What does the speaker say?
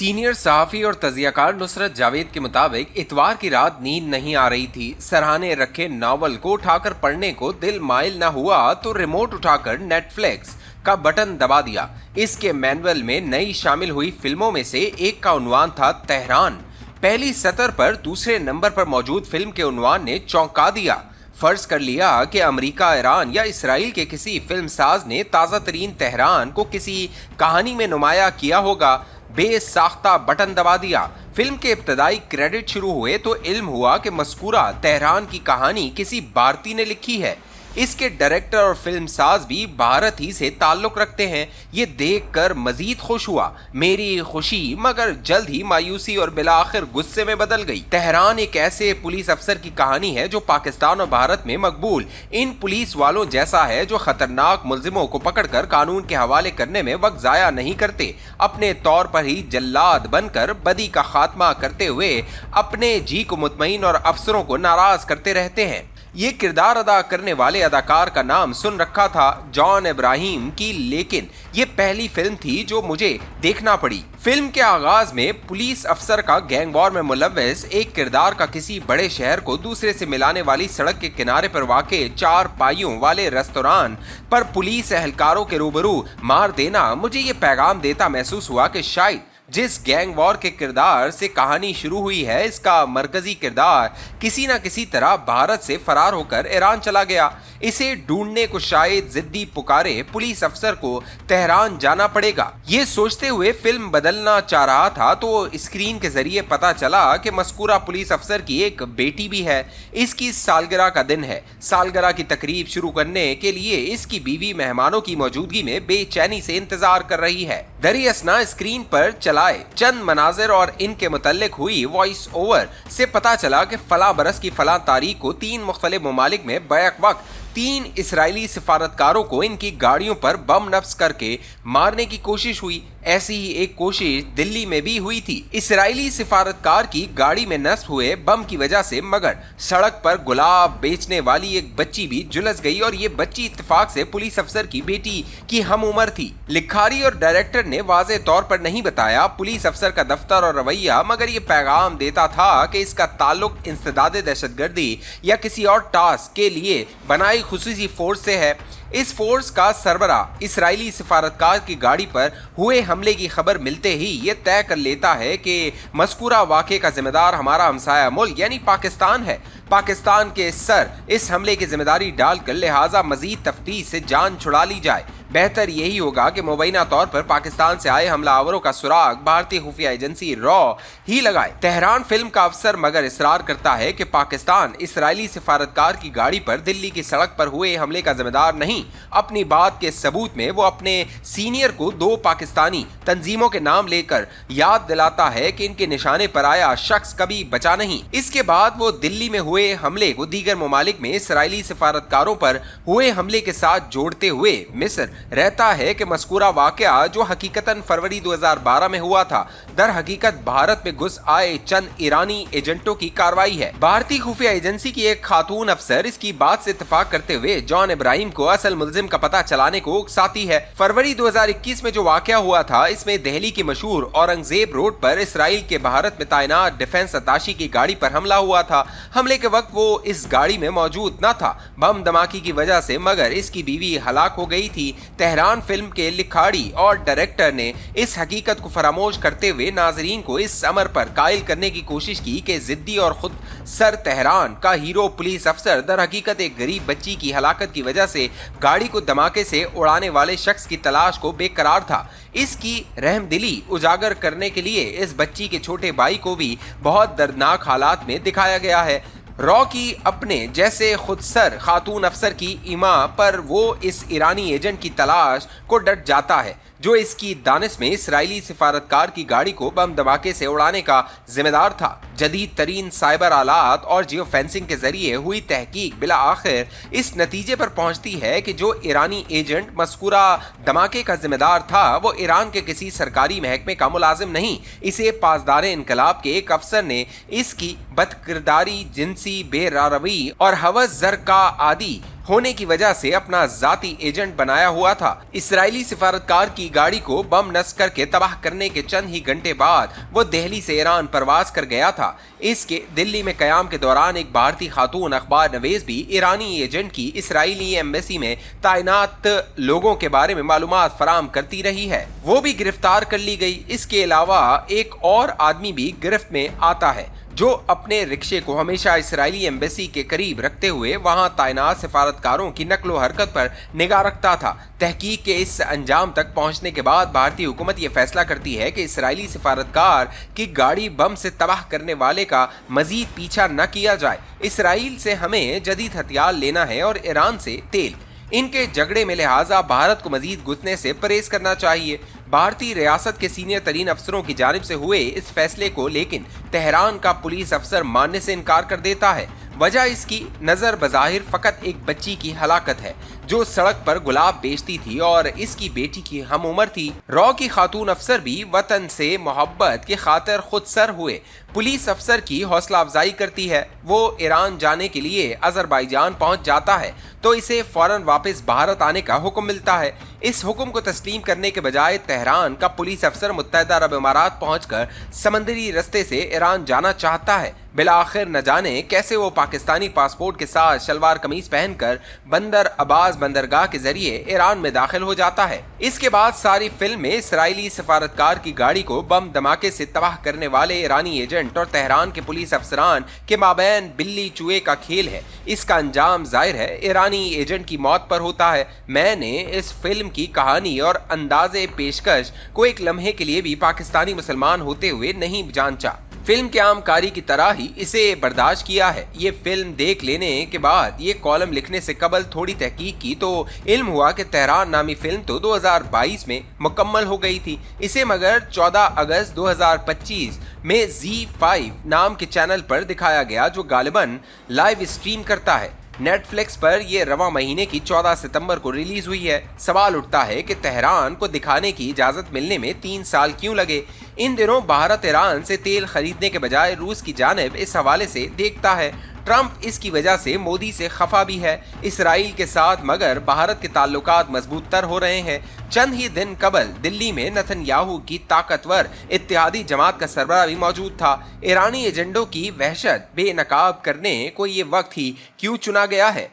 Senior सहाफी और तजियाकार नुसरत जावेद के मुताबिक इतवार की रात नींद नहीं आ रही थी। सराहने रखे नावल को उठाकर पढ़ने को दिल माइल न हुआ तो रिमोट उठाकर नेटफ्लिक्स का बटन दबा दिया। इसके मैनुअल में नई शामिल हुई फिल्मों में से एक का उन्वान था तेहरान। पहली सतर पर दूसरे नंबर पर मौजूद फिल्म के उन्वान ने चौंका दिया। फर्ज कर लिया कि अमेरिका, ईरान या इसराइल के किसी फिल्मसाज ने ताज़ा तरीन तेहरान को किसी कहानी में नुमाया किया होगा। बेसाख्ता बटन दबा दिया। फिल्म के इब्तदाई क्रेडिट शुरू हुए तो इल्म हुआ कि मज़कूरा तेहरान की कहानी किसी भारतीय ने लिखी है। इसके डायरेक्टर और फिल्मसाज भी भारत ही से ताल्लुक रखते हैं। ये देखकर मजीद खुश हुआ। मेरी खुशी मगर जल्द ही मायूसी और बिलाखिर गुस्से में बदल गई। तेहरान एक ऐसे पुलिस अफसर की कहानी है जो पाकिस्तान और भारत में मकबूल इन पुलिस वालों जैसा है जो खतरनाक मुलजिमों को पकड़कर कानून के हवाले करने में वक्त जाया नहीं करते। अपने तौर पर ही जल्लाद बनकर बदी का खात्मा करते हुए अपने जी को मुतमईन और अफसरों को नाराज करते रहते हैं। ये किरदार अदा करने वाले अदाकार का नाम सुन रखा था जॉन इब्राहिम की, लेकिन ये पहली फिल्म थी जो मुझे देखना पड़ी। फिल्म के आगाज में पुलिस अफसर का गैंग वॉर में मुलव्वस एक किरदार का किसी बड़े शहर को दूसरे से मिलाने वाली सड़क के किनारे पर वाक़े 4 पाइयों वाले रेस्तोरां पर पुलिस एहलकारों के रूबरू मार देना मुझे ये पैगाम देता महसूस हुआ कि शायद जिस गैंग वॉर के किरदार से कहानी शुरू हुई है, इसका मरकजी किरदार किसी न किसी तरह भारत से फरार होकर ईरान चला गया। इसे ढूंढने को शायद जिद्दी पुकारे पुलिस अफसर को तेहरान जाना पड़ेगा। ये सोचते हुए फिल्म बदलना चाह रहा था तो स्क्रीन के जरिए पता चला कि मज़कूरा पुलिस अफसर की एक बेटी भी है। इसकी सालगिरह का दिन है। सालगिरह की तकरीब शुरू करने के लिए इसकी बीवी मेहमानों की मौजूदगी में बेचैनी से इंतजार कर रही है। दरियासना स्क्रीन पर चलाए चंद मनाजिर और इनके मुतल्लिक हुई वॉइस ओवर से पता चला कि फला बरस की फला तारीख को 3 मुख्तलिफ ममालिक में बैक वक्त 3 इसराइली सिफारतकारों को इनकी गाड़ियों पर बम नफ्स करके मारने की कोशिश हुई। ऐसी ही एक कोशिश दिल्ली में भी हुई थी। इसराइली सिफारतकार की गाड़ी में नस्ब हुए बम की वजह से मगर सड़क पर गुलाब बेचने वाली एक बच्ची भी झुलस गई और ये बच्ची इत्तेफाक से पुलिस अफसर की बेटी की हम उम्र थी। लिखारी और डायरेक्टर ने वाज़े तौर पर नहीं बताया पुलिस अफसर का दफ्तर और रवैया, मगर ये पैगाम देता था कि इसका ताल्लुक इंसदादे दहशतगर्दी या किसी और टास्क के लिए बनाई खुसूसी फोर्स से है। इस फोर्स का सरबरा इसराइली सिफारतकार की गाड़ी पर हुए हमले की खबर मिलते ही ये तय कर लेता है कि मज़कूरा वाक़े का जिम्मेदार हमारा हमसाया मुल्क यानी पाकिस्तान है। पाकिस्तान के सर इस हमले की जिम्मेदारी डालकर लिहाजा मजीद तफ्तीश से जान छुड़ा ली जाए। बेहतर यही होगा कि मुबैना तौर पर पाकिस्तान से आए हमलावरों का सुराग भारतीय खुफिया एजेंसी रॉ ही लगाए। तेहरान फिल्म का अफसर मगर इसरार करता है कि पाकिस्तान इसराइली सिफारतकार की गाड़ी पर दिल्ली की सड़क पर हुए हमले का जिम्मेदार नहीं। अपनी बात के सबूत में वो अपने सीनियर को 2 पाकिस्तानी तंजीमों के नाम लेकर याद दिलाता है कि इनके निशाने पर आया शख्स कभी बचा नहीं। इसके बाद वो दिल्ली में हुए हमले को दीगर ममालिक में इसराइली सिफारतकारों पर हुए हमले के साथ जोड़ते हुए मिस्र रहता है कि मज़कूरा वाक़या जो हकीकतन फरवरी 2012 में हुआ था, दर हकीकत भारत में घुस आए चंद ईरानी एजेंटों की कार्रवाई है। भारतीय खुफिया एजेंसी की एक खातून अफसर इसकी बात से इत्तेफाक करते हुए जॉन इब्राहिम को असल मुलजिम का पता चलाने को उकसाती है। फरवरी 2021 में जो वाक़या हुआ था, इसमें दिल्ली की मशहूर औरंगजेब रोड पर इसराइल के भारत में तैनात डिफेंस अताशी की गाड़ी पर हमला हुआ था। हमले के वक्त वो इस गाड़ी में मौजूद न था बम धमाके की वजह से, मगर इसकी बीवी हलाक हो गई थी। तेहरान फिल्म के लिखाड़ी और डायरेक्टर ने इस हकीकत को फरामोश करते हुए नाजरीन को इस अमर पर कायल करने की कोशिश की कि जिद्दी और खुद सर तेहरान का हीरो पुलिस अफसर दर हकीकत एक गरीब बच्ची की हलाकत की वजह से गाड़ी को धमाके से उड़ाने वाले शख्स की तलाश को बेकरार था। इसकी रहमदिली उजागर करने के लिए इस बच्ची के छोटे भाई को भी बहुत दर्दनाक हालात में दिखाया गया है। रॉ की अपने जैसे खुद सर खातून अफसर की इमा पर वो इस ईरानी एजेंट की तलाश को डट जाता है जो इसकी दानिश में इसराइली सिफारतकार की गाड़ी को बम धमाके से उड़ाने का जिम्मेदार था। जदीद तरीन साइबर आलात और जियो फेंसिंग के जरिए हुई तहकीक बिला आखिर इस नतीजे पर पहुंचती है कि जो ईरानी एजेंट मज़कूरा धमाके का जिम्मेदार था वो ईरान के किसी सरकारी महकमे का मुलाजिम नहीं। इसे पासदार इनकलाब के एक अफसर ने इसकी बदकिरदारी, जिनसी बेरारवी और हवस जर का आदि होने की वजह से अपना जाती एजेंट बनाया हुआ था। इसराइली सिफारतकार की गाड़ी को बम नस्क करके तबाह करने के चंद ही घंटे बाद वो दिल्ली से ईरान परवास कर गया था। इसके दिल्ली में कयाम के दौरान एक भारतीय खातून अखबार नवीस भी ईरानी एजेंट की इसराइली एम्बेसी में तैनात लोगों के बारे में मालूमात फराम करती रही है। वो भी गिरफ्तार कर ली गई। इसके अलावा एक और आदमी भी गिरफ्त में आता है जो अपने रिक्शे को हमेशा इसराइली एम्बेसी के करीब रखते हुए वहां तैनात सिफारतकारों की नकलो हरकत पर निगाह रखता था। तहकीक के इस अंजाम तक पहुंचने के बाद भारतीय हुकूमत यह फैसला करती है कि इसराइली सिफारतकार की गाड़ी बम से तबाह करने वाले का मजीद पीछा न किया जाए। इसराइल से हमें जदीद हथियार लेना है और ईरान से तेल। इनके झगड़े में लिहाजा भारत को मजीद घुसने से परहेज करना चाहिए। भारतीय रियासत के सीनियर तरीन अफसरों की जानिब से हुए इस फैसले को लेकिन तेहरान का पुलिस अफसर मानने से इनकार कर देता है। वजह इसकी नजर बज़ाहिर फकत एक बच्ची की हलाकत है जो सड़क पर गुलाब बेचती थी और इसकी बेटी की हम उम्र थी। रॉ की खातून अफसर भी वतन से मोहब्बत के खातिर खुद सर हुए पुलिस अफसर की हौसला अफजाई करती है। वो ईरान जाने के लिए अजरबैजान पहुंच जाता है तो इसे फौरन वापस भारत आने का हुक्म मिलता है। इस हुक्म को तस्लीम करने के बजाय तेहरान का पुलिस अफसर मुत्तहदा अरब इमारात पहुंचकर समंदरी रास्ते से ईरान जाना चाहता है। बिलाखिर न जाने कैसे वो पाकिस्तानी पासपोर्ट के साथ शलवार कमीज पहनकर बंदर अब्बास बंदरगाह के जरिए ईरान में दाखिल हो जाता है। इसके बाद सारी फिल्म में इसराइली सफारतकार की गाड़ी को बम धमाके से तबाह करने वाले ईरानी एजेंट और तेहरान के पुलिस अफसरान के माबैन बिल्ली चूहे का खेल है। इसका अंजाम जाहिर है ईरानी एजेंट की मौत पर होता है। मैंने इस फिल्म की कहानी और अंदाजे पेशकश को एक लम्हे के लिए भी पाकिस्तानी मुसलमान होते हुए नहीं जांचा। फिल्म के आम कारी की तरह ही इसे बर्दाश्त किया है। ये फिल्म देख लेने के बाद ये कॉलम लिखने से कबल थोड़ी तहकीक की तो इल्म हुआ कि तेहरान नामी फिल्म तो 2022 में मुकम्मल हो गई थी। इसे मगर 14 अगस्त 2025 में Z5 नाम के चैनल पर दिखाया गया जो गालिबन लाइव स्ट्रीम करता है। नेटफ्लिक्स पर यह रवां महीने की 14 सितंबर को रिलीज हुई है। सवाल उठता है कि तेहरान को दिखाने की इजाजत मिलने में 3 साल क्यों लगे। इन दिनों भारत ईरान से तेल खरीदने के बजाय रूस की जानिब इस हवाले से देखता है। ट्रंप इसकी वजह से मोदी से खफा भी है इसराइल के साथ, मगर भारत के ताल्लुकात मजबूत तर हो रहे हैं। चंद ही दिन कबल दिल्ली में नेतन्याहू की ताकतवर इत्तेहादी जमात का सरबराह भी मौजूद था। ईरानी एजेंडों की वहशत बेनकाब करने को ये वक्त ही क्यों चुना गया है।